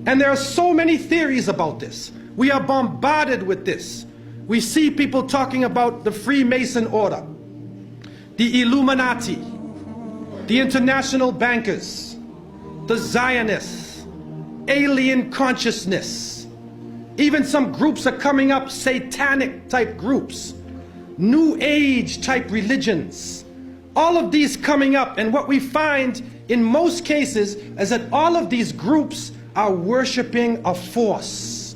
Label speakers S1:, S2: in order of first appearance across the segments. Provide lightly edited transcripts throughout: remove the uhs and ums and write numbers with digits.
S1: And there are so many theories about this. We are bombarded with this. We see people talking about the Freemason order, the Illuminati, the international bankers, the Zionists, alien consciousness. Even some groups are coming up, satanic type groups, New Age type religions. All of these coming up, and what we find in most cases is that all of these groups are worshiping a force.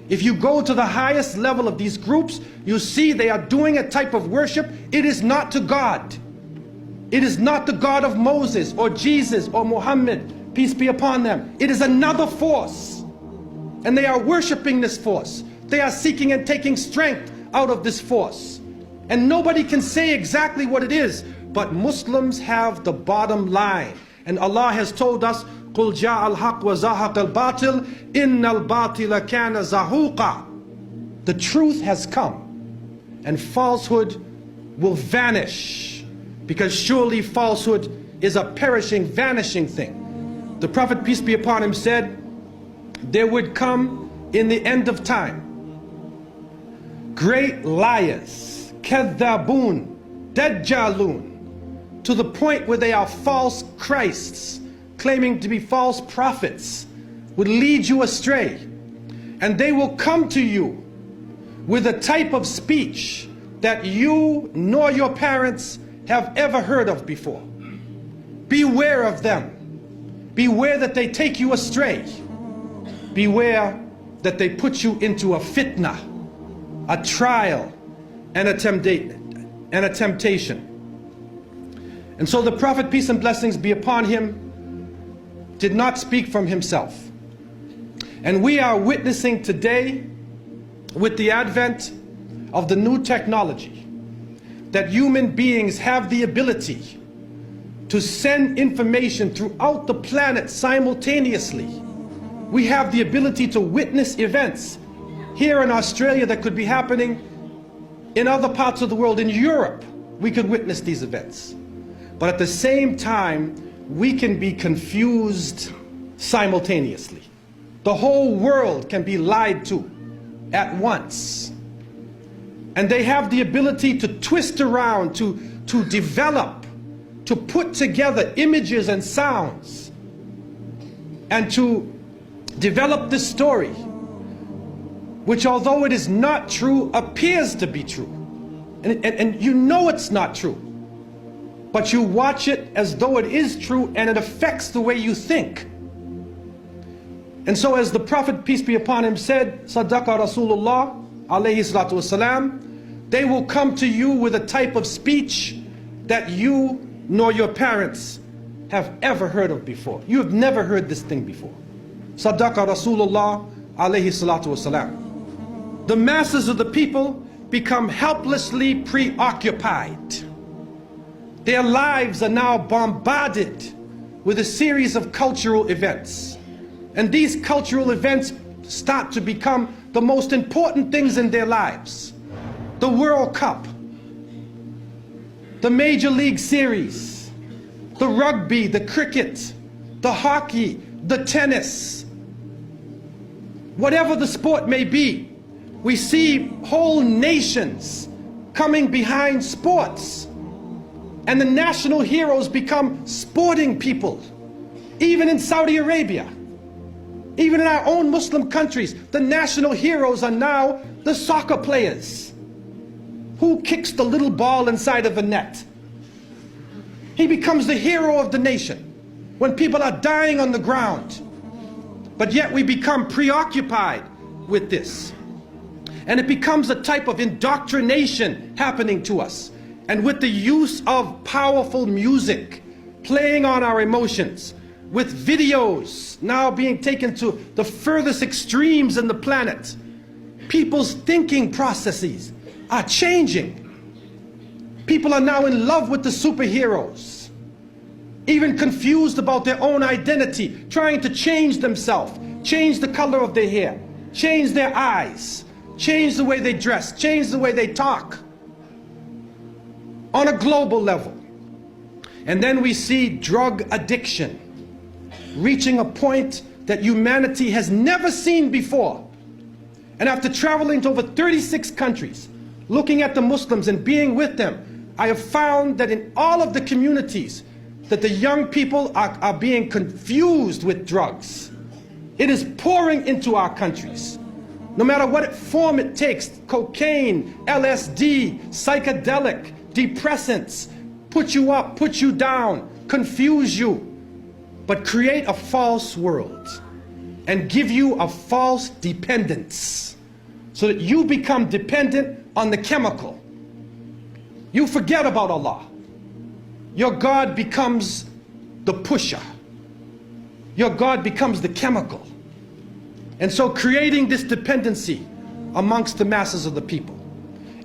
S1: If you go to the highest level of these groups, you see they are doing a type of worship. It is not to God. It is not the God of Moses or Jesus or Muhammad, peace be upon them. It is another force. And they are worshiping this force. They are seeking and taking strength out of this force. And nobody can say exactly what it is, but Muslims have the bottom line. And Allah has told us, قُلْ جَاءَ الْحَقُّ وَزَهَقَ الْبَاطِلِ إِنَّ الْبَاطِلَ كَانَ زَهُوقًا. The truth has come, and falsehood will vanish, because surely falsehood is a perishing, vanishing thing. The Prophet, peace be upon him, said, there would come in the end of time great liars, kadhabun, dajjalun, to the point where they are false Christs, claiming to be false prophets, would lead you astray. And they will come to you with a type of speech that you nor your parents have ever heard of before. Beware of them. Beware that they take you astray. Beware that they put you into a fitna, a trial, and a temptation. And so the Prophet, peace and blessings be upon him, did not speak from himself. And we are witnessing today, with the advent of the new technology, that human beings have the ability to send information throughout the planet simultaneously. We have the ability to witness events here in Australia that could be happening in other parts of the world. In Europe, we could witness these events. But at the same time, we can be confused simultaneously. The whole world can be lied to at once. And they have the ability to twist around, to develop, to put together images and sounds, and to develop this story, which, although it is not true, appears to be true. And you know it's not true, but you watch it as though it is true, and it affects the way you think. And so, as the Prophet, peace be upon him, said, Sadaqa Rasulullah alayhi salatu wasalam, they will come to you with a type of speech that you nor your parents have ever heard of before. You have never heard this thing before. Sadaqa Rasulullah alayhi salatu wasalam. The masses of the people become helplessly preoccupied. Their lives are now bombarded with a series of cultural events. And these cultural events start to become the most important things in their lives. The World Cup, the Major League Series, the rugby, the cricket, the hockey, the tennis. Whatever the sport may be, we see whole nations coming behind sports. And the national heroes become sporting people. Even in Saudi Arabia, even in our own Muslim countries, the national heroes are now the soccer players. Who kicks the little ball inside of a net? He becomes the hero of the nation when people are dying on the ground. But yet we become preoccupied with this. And it becomes a type of indoctrination happening to us. And with the use of powerful music playing on our emotions, with videos now being taken to the furthest extremes in the planet, people's thinking processes are changing. People are now in love with the superheroes, even confused about their own identity, trying to change themselves, change the color of their hair, change their eyes, change the way they dress, change the way they talk, on a global level. And then we see drug addiction reaching a point that humanity has never seen before. And after traveling to over 36 countries, looking at the Muslims and being with them, I have found that in all of the communities that the young people are being confused with drugs. It is pouring into our countries. No matter what form it takes, cocaine, LSD, psychedelic, depressants, put you up, put you down, confuse you, but create a false world and give you a false dependence so that you become dependent on the chemical. You forget about Allah. Your God becomes the pusher. Your God becomes the chemical. And so creating this dependency amongst the masses of the people.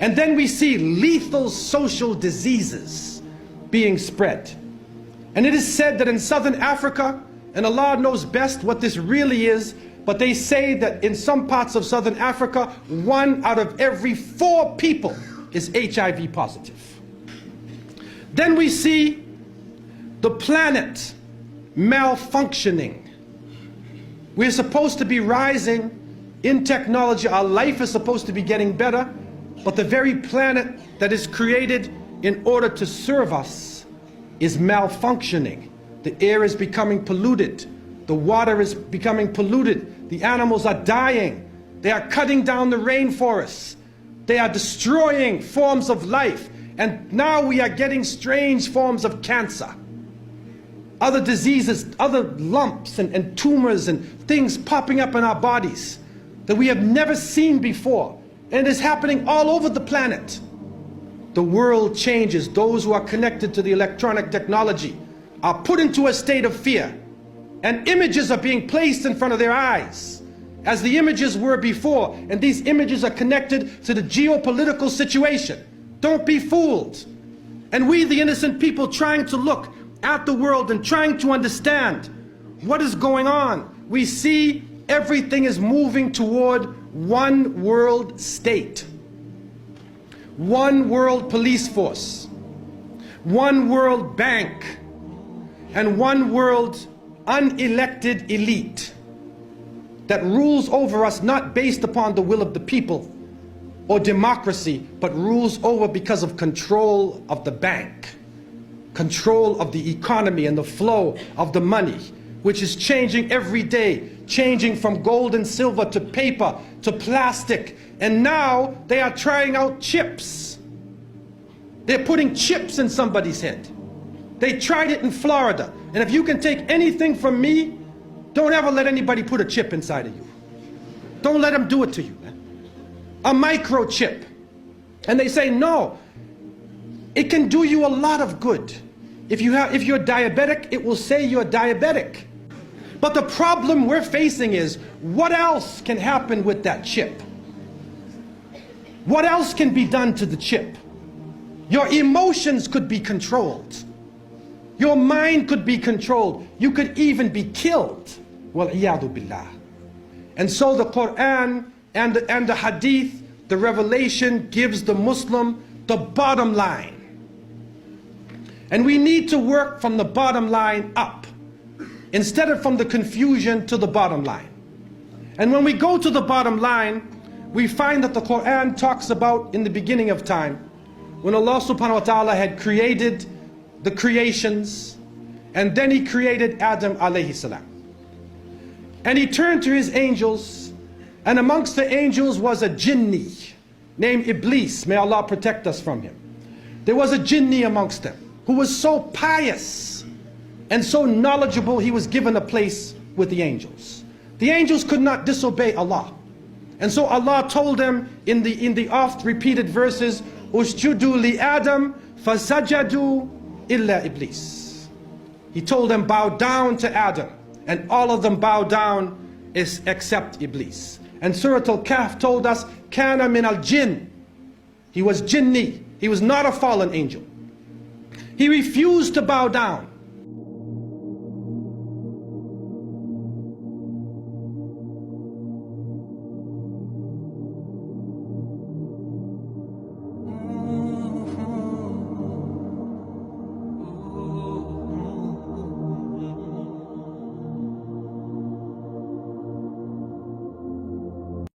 S1: And then we see lethal social diseases being spread. And it is said that in southern Africa, and Allah knows best what this really is, but they say that in some parts of southern Africa, 1 out of every 4 people is HIV positive. Then we see the planet malfunctioning. We're supposed to be rising in technology. Our life is supposed to be getting better, but the very planet that is created in order to serve us is malfunctioning. The air is becoming polluted. The water is becoming polluted. The animals are dying. They are cutting down the rainforests. They are destroying forms of life. And now we are getting strange forms of cancer. Other diseases, other lumps and tumors and things popping up in our bodies that we have never seen before. And it is happening all over the planet. The world changes. Those who are connected to the electronic technology are put into a state of fear. And images are being placed in front of their eyes, as the images were before. And these images are connected to the geopolitical situation. Don't be fooled. And we, the innocent people, trying to look at the world and trying to understand what is going on, we see everything is moving toward one world state, one world police force, one world bank, and one world unelected elite that rules over us not based upon the will of the people or democracy, but rules over because of control of the bank, control of the economy and the flow of the money, which is changing every day, changing from gold and silver to paper to plastic. And now they are trying out chips. They're putting chips in somebody's head. They tried it in Florida. And if you can take anything from me, don't ever let anybody put a chip inside of you. Don't let them do it to you, man. A microchip. And they say, no, it can do you a lot of good. If you're diabetic, it will say you're diabetic. But the problem we're facing is, what else can happen with that chip? What else can be done to the chip? Your emotions could be controlled. Your mind could be controlled. You could even be killed. Wal-iyadu billah. And so the Quran and the Hadith, the revelation, gives the Muslim the bottom line. And we need to work from the bottom line up, instead of from the confusion to the bottom line. And when we go to the bottom line, we find that the Quran talks about in the beginning of time, when Allah subhanahu wa ta'ala had created the creations, and then He created Adam alayhi salam. And He turned to His angels, and amongst the angels was a jinni named Iblis. May Allah protect us from him. There was a jinni amongst them who was so pious and so knowledgeable, he was given a place with the angels. The angels could not disobey Allah. And so Allah told them in the oft repeated verses, Usjudu li Adam fasajadu illa Iblis. He told them, bow down to Adam, and all of them bow down except Iblis. And Surah Al-Kahf told us, Kana min al-jinn. He was jinni. He was not a fallen angel. He refused to bow down.